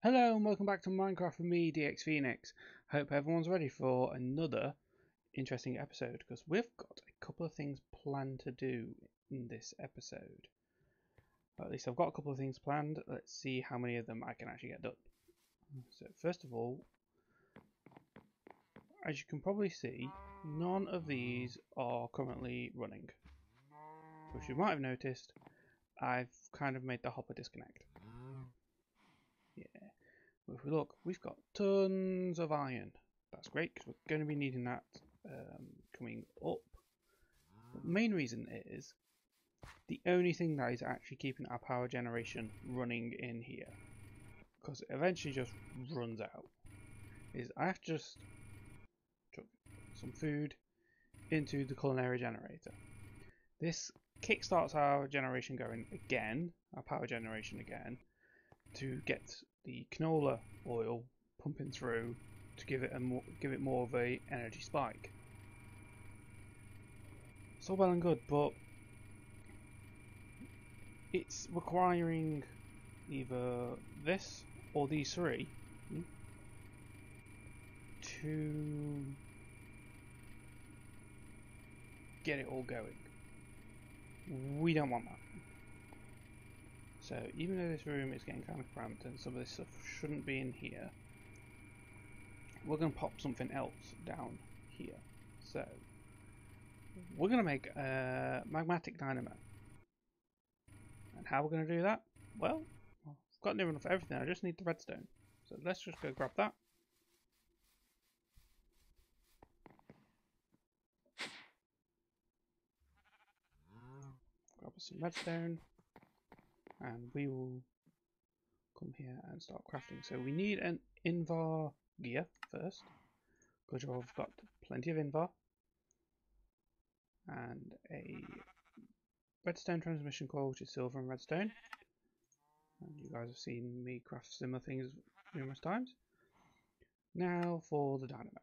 Hello and welcome back to Minecraft with me, DX Phoenix. Hope everyone's ready for another interesting episode because we've got a couple of things planned to do in this episode. Or at least I've got a couple of things planned. Let's see how many of them I can actually get done. So first of all, as you can probably see, none of these are currently running. Which you might have noticed, I've kind of made the hopper disconnect. Yeah. If we look, we've got tons of iron. That's great because we're going to be needing that coming up. But the main reason is the only thing that is actually keeping our power generation running in here, because it eventually just runs out, is I have to just chuck some food into the culinary generator. This kickstarts our generation going again, our power generation again, to get the canola oil pumping through to give it more of a energy spike. It's all well and good, but it's requiring either this or these three to get it all going. We don't want that. So even though this room is getting kind of cramped and some of this stuff shouldn't be in here, we're going to pop something else down here. So we're going to make a magmatic dynamo. And how we're going to do that? Well, I've got near enough everything, I just need the redstone. So let's just go grab that. Grab us some redstone. And we will come here and start crafting. So we need an Invar gear first, because I've got plenty of Invar, and a redstone transmission coil, which is silver and redstone. And you guys have seen me craft similar things numerous times. Now for the dynamo.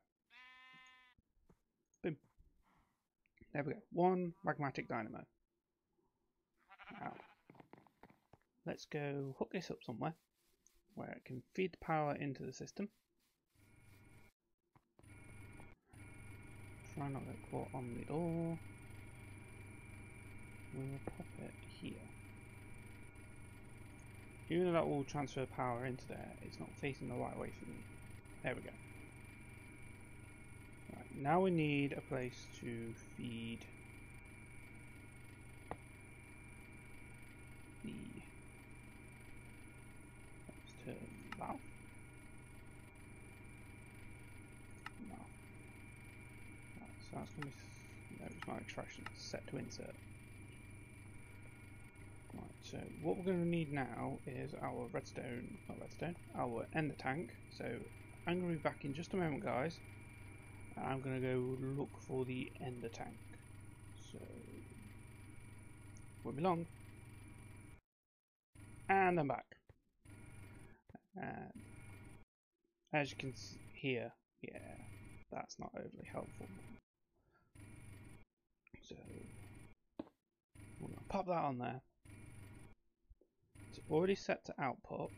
Boom. There we go. One magmatic dynamo. Now, let's go hook this up somewhere where it can feed the power into the system. Try not to get caught on the door. We'll pop it here. Even though that will transfer power into there, it's not facing the right way for me. There we go. Right, now we need a place to feed the... Let's turn valve. No. Right, so that's going to be... No, it's my extraction set to insert. Right, so what we're going to need now is our redstone, not redstone, our ender tank. So I'm going to be back in just a moment, guys. And I'm going to go look for the ender tank. So, won't be long. And I'm back. And as you can hear, yeah, that's not overly helpful. So we're going to pop that on there. It's already set to output,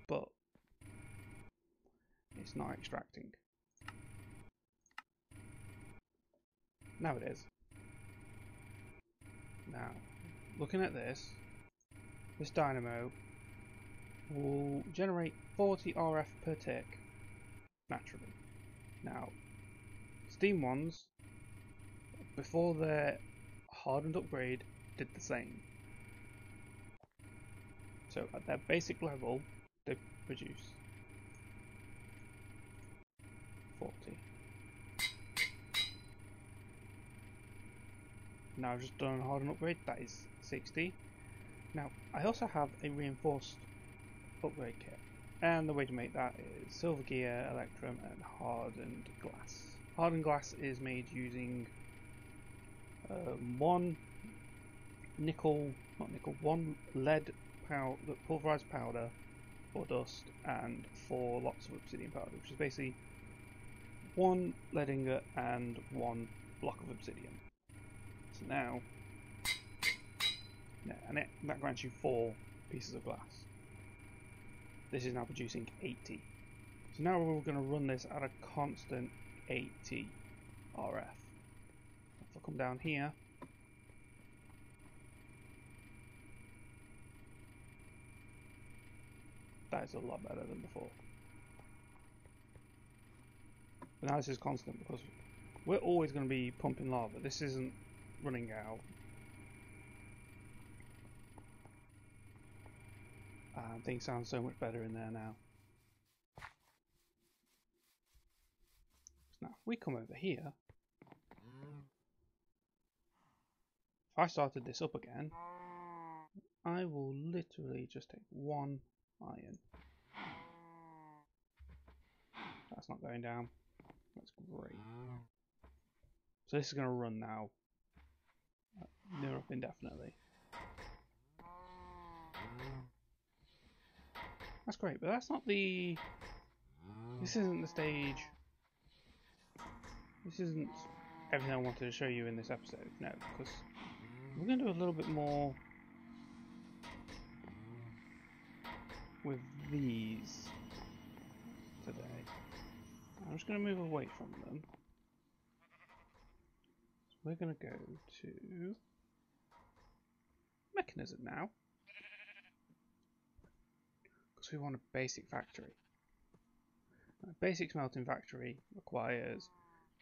but it's not extracting. Now it is. Now, looking at this dynamo will generate 40 RF per tick naturally. Now, Steam ones, before their hardened upgrade, did the same. So at their basic level, they produce 40. Now I've just done a hardened upgrade, that is 60. Now I also have a reinforced upgrade kit, and the way to make that is silver gear, electrum, and hardened glass. Hardened glass is made using one lead pulverized powder or dust, and 4 lots of obsidian powder, which is basically 1 lead ingot and 1 block of obsidian. So now, yeah, and that grants you 4 pieces of glass. this is now producing 80. So now we're going to run this at a constant 80 RF. If I come down here, that is a lot better than before. But now this is constant because we're always going to be pumping lava. This isn't running out. And things sound so much better in there now. So now if we come over here, if I started this up again, I will literally just take one iron. That's not going down. That's great. So this is going to run now near up indefinitely. That's great, but that's not the... This isn't the stage... This isn't everything I wanted to show you in this episode, no, because we're going to do a little bit more with these today. I'm just going to move away from them. So we're going to go to Mekanism now, because we want a basic factory. A basic smelting factory requires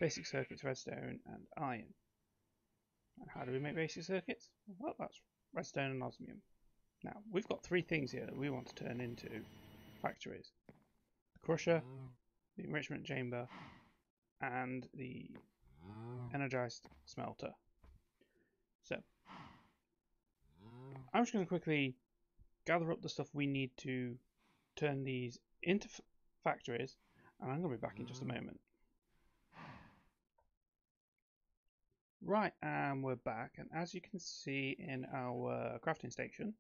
basic circuits, redstone and iron. And how do we make basic circuits? Well, that's redstone and osmium. Now, we've got three things here that we want to turn into factories. The crusher, the enrichment chamber, and the energized smelter. So, I'm just going to quickly gather up the stuff we need to turn these into factories, and I'm going to be back in just a moment. Right, and we're back, and as you can see in our crafting station,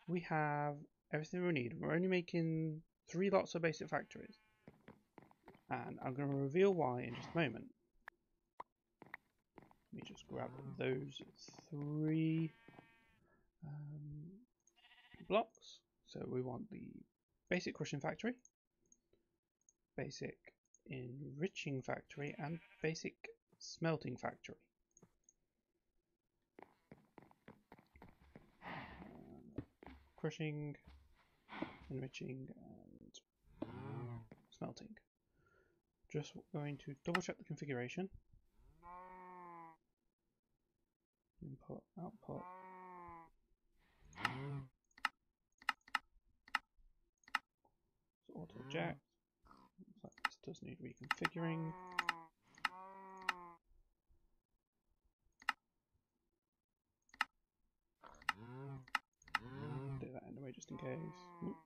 we have everything we need. We're only making 3 lots of basic factories, and I'm going to reveal why in just a moment. Let me just grab those 3 blocks. So we want the basic crushing factory, basic enriching factory, and basic smelting factory. Crushing, enriching, and smelting. Just going to double check the configuration. Input, output. So auto eject. Looks like this does need reconfiguring. Do that anyway, just in case. Oop.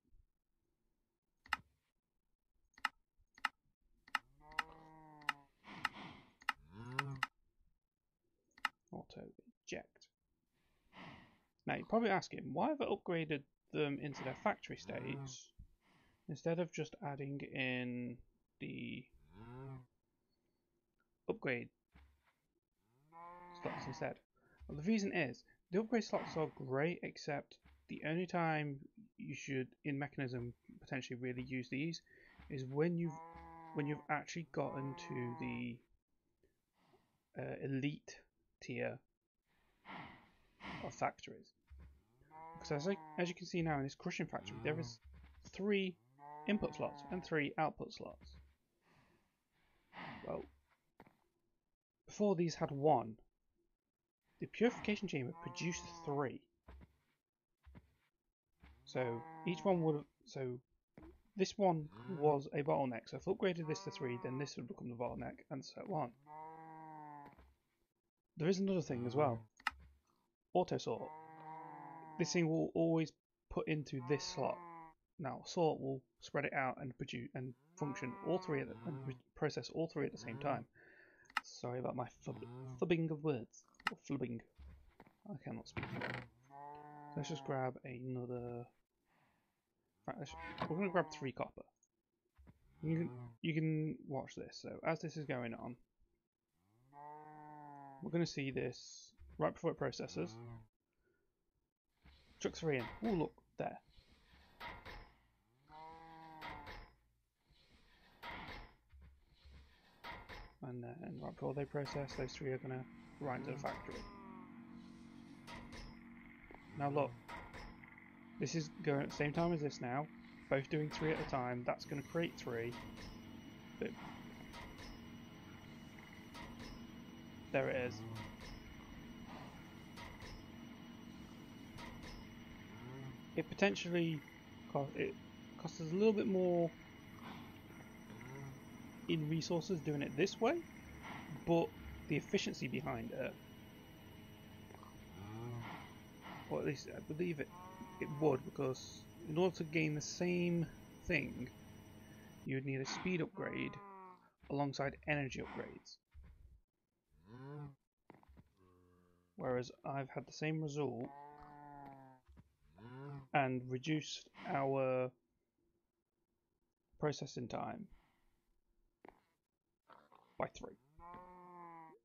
Auto eject. Now you're probably asking, why have I upgraded them into their factory states instead of just adding in the upgrade slots instead? Well, the reason is the upgrade slots are great, except the only time you should, in Mekanism, potentially really use these is when you've actually gotten to the elite tier of factories. Because as you can see now in this crushing factory, there is 3 input slots and 3 output slots. Well, before these had 1. The purification chamber produced 3. So each one would have, so this one was a bottleneck. So if I upgraded this to 3, then this would become the bottleneck, and so on. There is another thing as well. Auto sort. This thing will always put into this slot. Now sort will spread it out and produce and function all 3 and process all 3 at the same time. Sorry about my fubbing of words. Or flubbing. I cannot speak. Let's just grab another. We're going to grab 3 copper. You can watch this. So as this is going on, we're going to see this right before it processes. Chuck 3 in. Oh look there. and then right before they process, those three are going to run to the factory. Now look, this is going at the same time as this now, both doing 3 at a time. That's going to create 3. Boom. There it is. It potentially costs us a little bit more in resources doing it this way, but the efficiency behind it, or at least I believe it would, because in order to gain the same thing you would need a speed upgrade alongside energy upgrades, whereas I've had the same result and reduced our processing time by 3.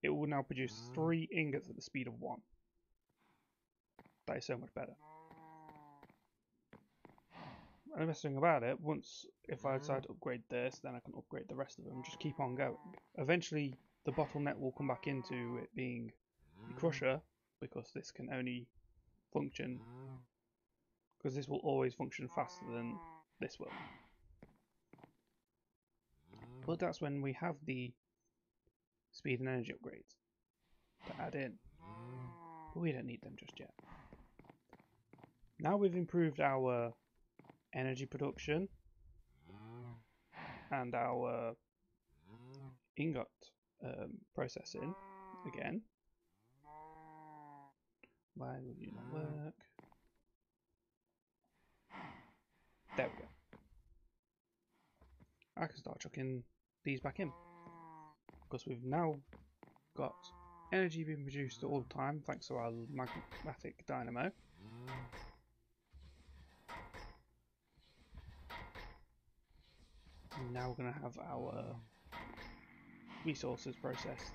It will now produce 3 ingots at the speed of 1. That is so much better. And the best thing about it, if I decide to upgrade this, then I can upgrade the rest of them, just keep on going. Eventually the bottleneck will come back into it being the crusher, because this can only function, because this will always function faster than this will. But that's when we have the speed and energy upgrades to add in. But we don't need them just yet. Now we've improved our energy production and our ingot processing again. Why will you not work? There we go. I can start chucking these back in, because we've now got energy being produced all the time thanks to our magnetic dynamo. And now we're going to have our resources processed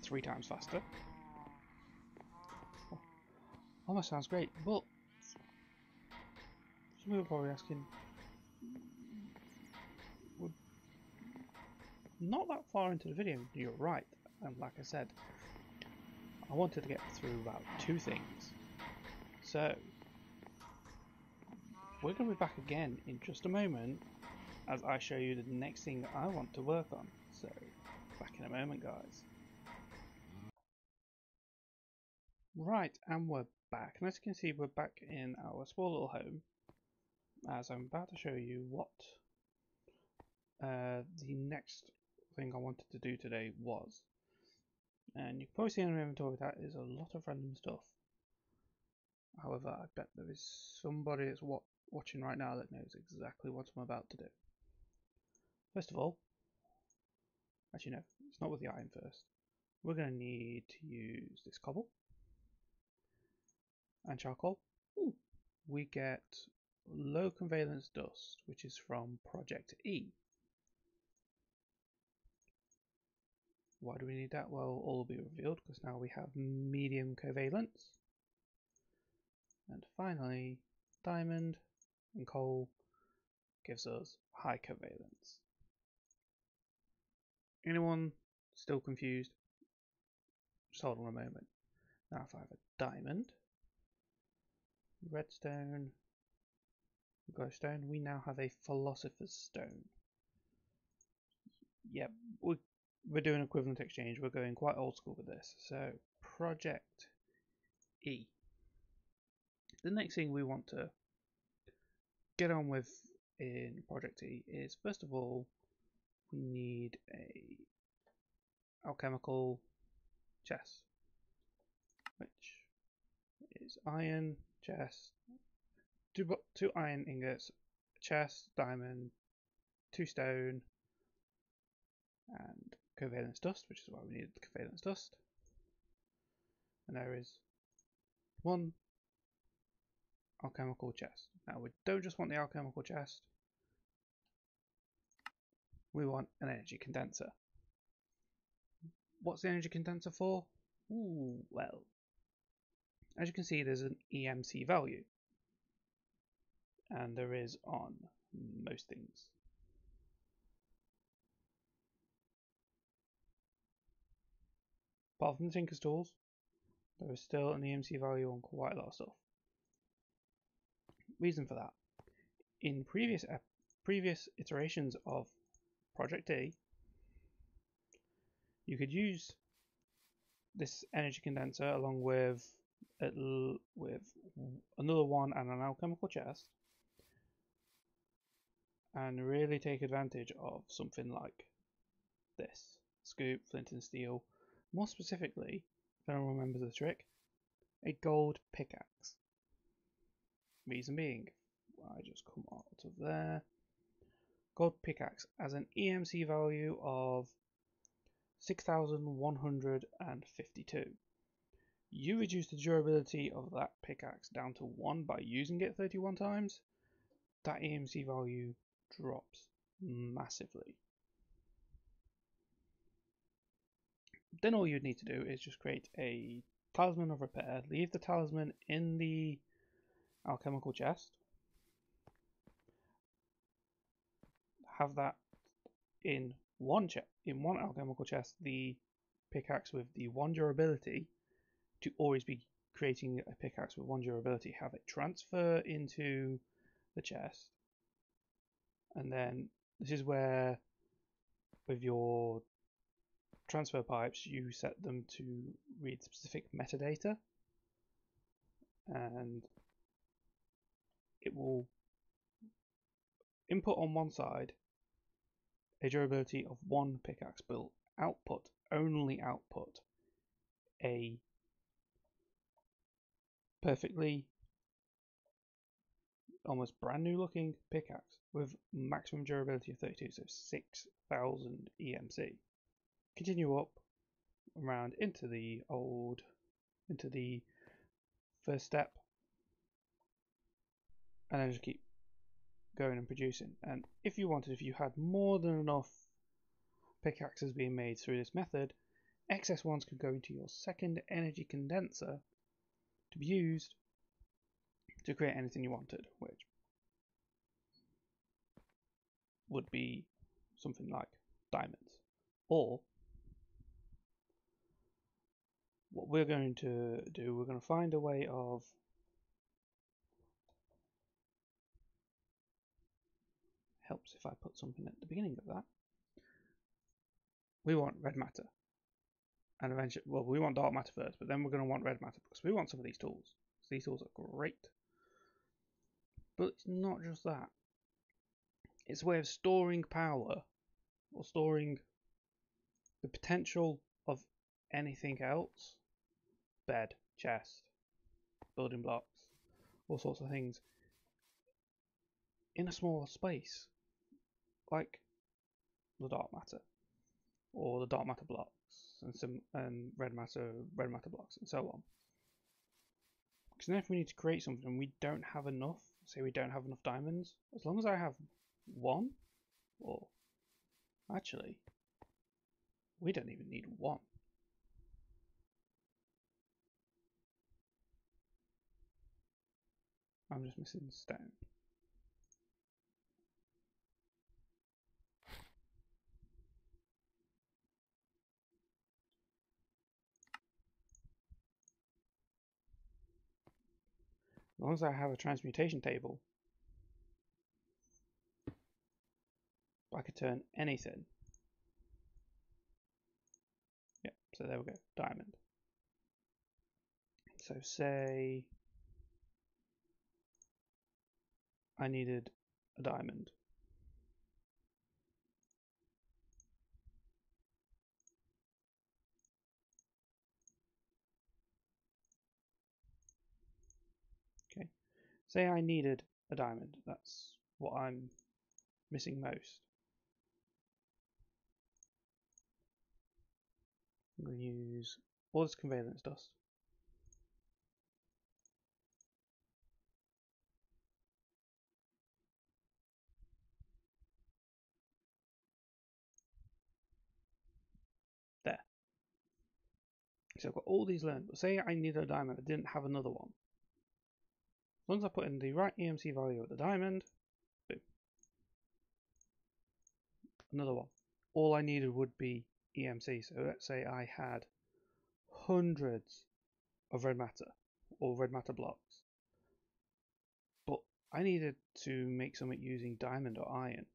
3 times faster. Almost sounds great, but some people are probably asking, we're not that far into the video. You're right, and like I said, I wanted to get through about 2 things. So we're going to be back again in just a moment as I show you the next thing I want to work on. So back in a moment, guys. Right, and we're back, and as you can see, we're back in our small little home, as I'm about to show you what the next thing I wanted to do today was. And you can probably see in my inventory that is a lot of random stuff. However, I bet there is somebody that's watching right now that knows exactly what I'm about to do. First of all, actually no, it's not with the iron first. We're going to need to use this cobble and charcoal. Ooh. We get low covalence dust, which is from ProjectE. Why do we need that? Well, all will be revealed, because now we have medium covalence. And finally, diamond and coal gives us high covalence. Anyone still confused? Just hold on a moment. Now if I have a diamond, redstone, glowstone, we now have a philosopher's stone. Yep, we're doing equivalent exchange. We're going quite old school with this. So ProjectE. The next thing we want to get on with in ProjectE is, first of all, we need a alchemical chest, which is iron chest, two iron ingots, chest, diamond, 2 stone, and covalence dust, which is why we needed the covalence dust. And there is 1 alchemical chest. Now we don't just want the alchemical chest, we want an energy condenser. What's the energy condenser for? Ooh, well, as you can see, there's an EMC value, and there is on most things. Apart from the Tinker's Tools, there is still an EMC value on quite a lot of stuff. Reason for that: in previous iterations of ProjectE, you could use this energy condenser along with another one and an alchemical chest, and really take advantage of something like this scoop, flint and steel. More specifically, if anyone remembers the trick, a gold pickaxe. Reason being, I just come out of there. Gold pickaxe has an EMC value of 6,152. You reduce the durability of that pickaxe down to 1 by using it 31 times, that EMC value drops massively. Then all you'd need to do is just create a talisman of repair, leave the talisman in the alchemical chest, have that in one alchemical chest, the pickaxe with the 1 durability, to always be creating a pickaxe with 1 durability, have it transfer into the chest, and then this is where with your transfer pipes you set them to read specific metadata, and it will input on one side a durability of 1 pickaxe, but only output a perfectly almost brand new looking pickaxe with maximum durability of 32, so 6,000 EMC. Continue up around into the first step, and then just keep going and producing. And if you had more than enough pickaxes being made through this method, excess ones could go into your second energy condenser to be used to create anything you wanted, which would be something like diamonds. Or what we're going to do, we're going to find a way of helps if I put something at the beginning of that. We want red matter, and eventually, well, we want dark matter first, but then we're going to want red matter because we want some of these tools. So these tools are great, but it's not just that. It's a way of storing power or storing the potential of anything else. Bed, chest, building blocks, all sorts of things in a smaller space, like the dark matter or the dark matter blocks and red matter blocks and so on. Because then if we need to create something, we don't have enough. Say we don't have enough diamonds. As long as I have 1, or actually, we don't even need 1. I'm just missing stone. As long as I have a transmutation table, I could turn anything. Yeah, so there we go, diamond. So say I needed a diamond. Okay, say I needed a diamond. That's what I'm missing most. I'm going to use all this conveyor dust. There. So I've got all these learned, but say I needed a diamond, I didn't have another one. As long as I put in the right EMC value of the diamond, boom. Another one. All I needed would be EMC. So let's say I had hundreds of red matter or red matter blocks, but I needed to make something using diamond or iron.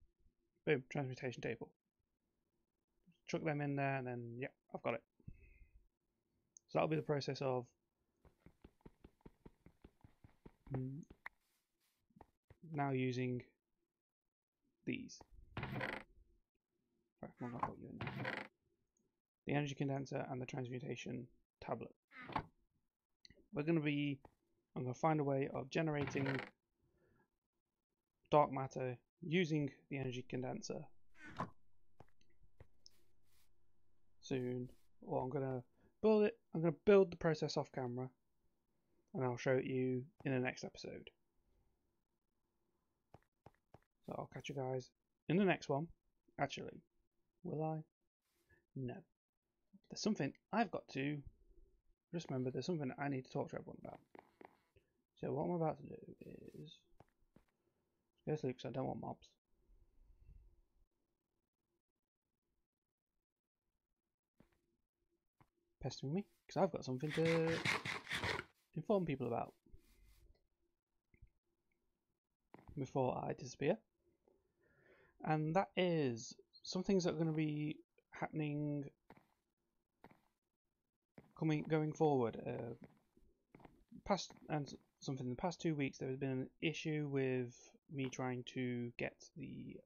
Boom, transmutation table. Chuck them in there and then, yeah, I've got it. So that'll be the process of now using these. Right, I'm going to put you in there. The energy condenser and the transmutation tablet. I'm going to find a way of generating dark matter using the energy condenser soon, or I'm going to build it. I'm going to build the process off camera, and I'll show it you in the next episode. So I'll catch you guys in the next one. Actually, will I? No. There's something I've got to. Just remember, there's something I need to talk to everyone about. So what I'm about to do is go to sleep because I don't want mobs. Pestering me because I've got something to inform people about before I disappear, and that is some things that are going to be happening going forward. In the past 2 weeks there has been an issue with me trying to get the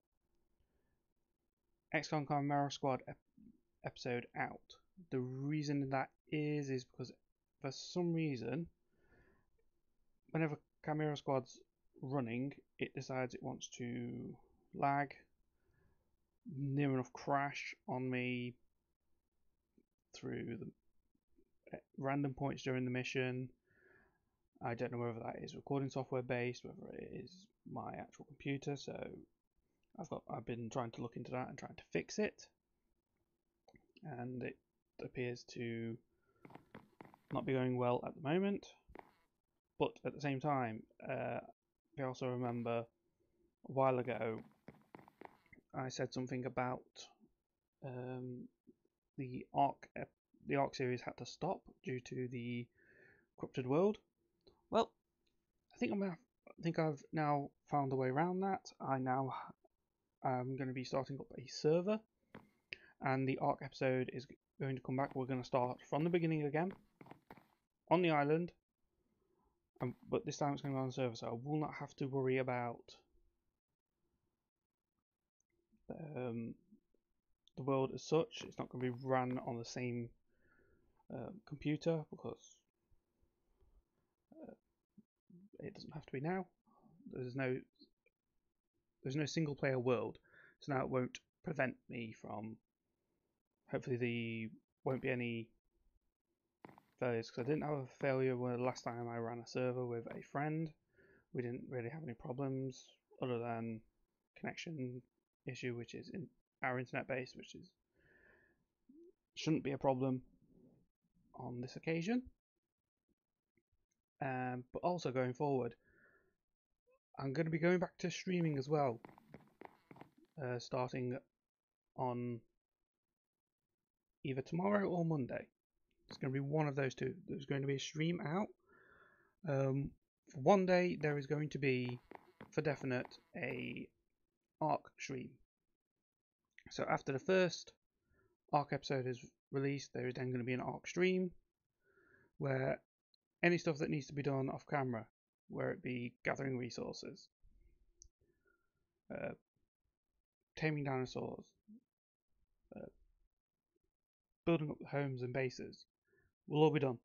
XCOM Chimera Squad episode out. The reason that is because for some reason, whenever Chimera Squad's running, it decides it wants to lag, near enough crash on me through the random points during the mission. I don't know whether that is recording software based, whether it is my actual computer, so I've been trying to look into that and trying to fix it, and it appears to not be going well at the moment. But at the same time, I also remember a while ago I said something about the Ark series had to stop due to the corrupted world. Well, I think I've now found a way around that. I now am going to be starting up a server, and the Ark episode is going to come back. We're going to start from the beginning again on the island, but this time it's going to be on the server, so I will not have to worry about the world as such. It's not going to be run on the same computer because it doesn't have to be now. There's no single player world, so now it won't prevent me from. Hopefully, there won't be any failures, because I didn't have a failure where the last time I ran a server with a friend. We didn't really have any problems other than connection issue, which is in our internet base, which shouldn't be a problem on this occasion. But also going forward, I'm going to be going back to streaming as well, starting on either tomorrow or Monday. It's going to be one of those two. There's going to be a stream out. For one day, there is going to be, for definite, a Ark stream. So after the first Ark episode is released, there is then going to be an Ark stream where any stuff that needs to be done off camera, where it be gathering resources, taming dinosaurs, building up homes and bases, will all be done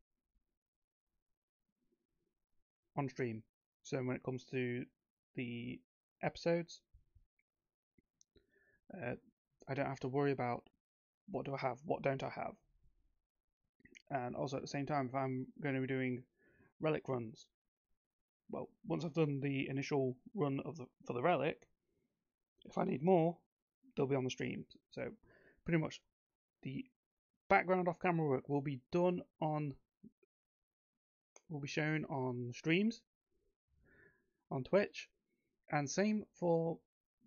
on stream. So when it comes to the episodes, I don't have to worry about what do I have, what don't I have. And also at the same time, if I'm going to be doing relic runs, well, once I've done the initial run for the relic, if I need more, they'll be on the stream. So pretty much the background off camera work will be shown on streams on Twitch, and same for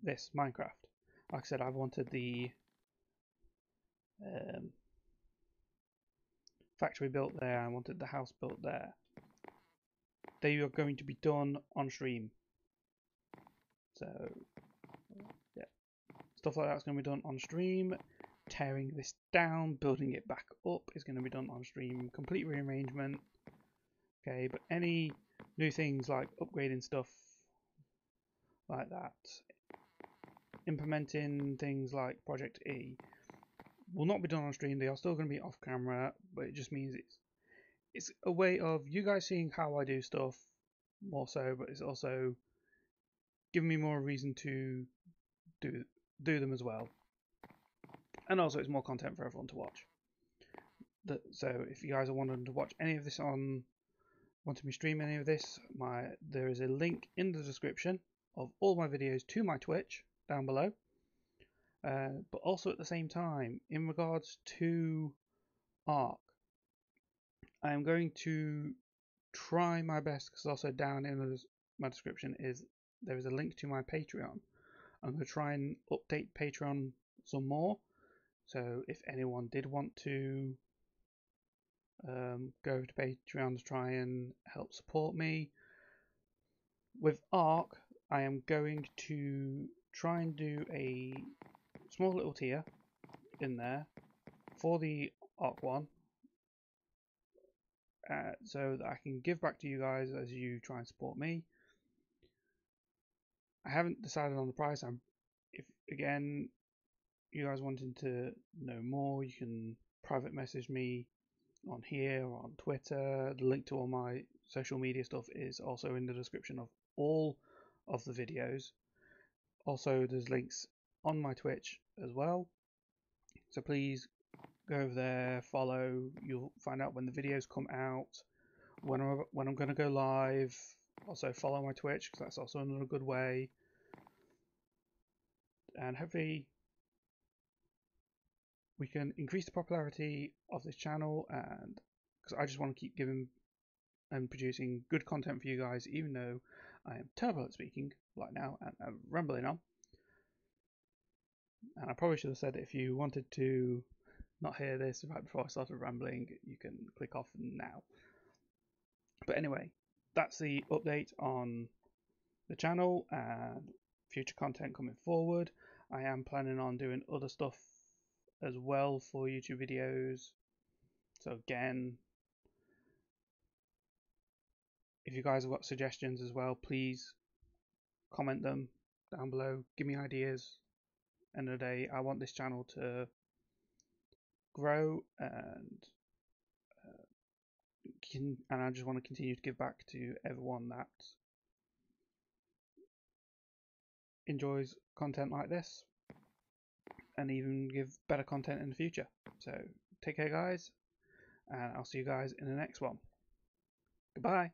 this Minecraft. Like I said, I wanted the factory built there, I wanted the house built there. They are going to be done on stream. So, yeah. Stuff like that's going to be done on stream. Tearing this down, building it back up is going to be done on stream. Complete rearrangement. Okay, but any new things like upgrading stuff like that, implementing things like ProjectE will not be done on stream. They are still going to be off camera, but it just means it's a way of you guys seeing how I do stuff more so, but it's also giving me more reason to do them as well. And also it's more content for everyone to watch. So if you guys are wanting to watch any of this wanting me stream any of this, there is a link in the description of all my videos to my Twitch down below. But also at the same time, in regards to Ark, I am going to try my best, because also down in my description there is a link to my Patreon. I'm going to try and update Patreon some more. So if anyone did want to go over to Patreon to try and help support me with Ark, I am going to try and do a small little tier in there for the Ark one, so that I can give back to you guys as you try and support me. I haven't decided on the price. If again you guys wanting to know more, you can private message me on here or on Twitter. The link to all my social media stuff is also in the description of all of the videos. Also, there's links on my Twitch as well. So please go over there, follow. You'll find out when the videos come out, when I'm going to go live. Also follow my Twitch, because that's also another good way. And hopefully we can increase the popularity of this channel, and because I just want to keep giving and producing good content for you guys, even though I am terrible at speaking right now and I'm rambling on. And I probably should have said, if you wanted to not hear this right before I started rambling, you can click off now. But anyway, that's the update on the channel and future content coming forward. I am planning on doing other stuff as well for YouTube videos. So again, if you guys have got suggestions as well, please comment them down below. Give me ideas. End of the day, I want this channel to grow, and I just want to continue to give back to everyone that enjoys content like this, and even give better content in the future. So take care guys, and I'll see you guys in the next one. Goodbye.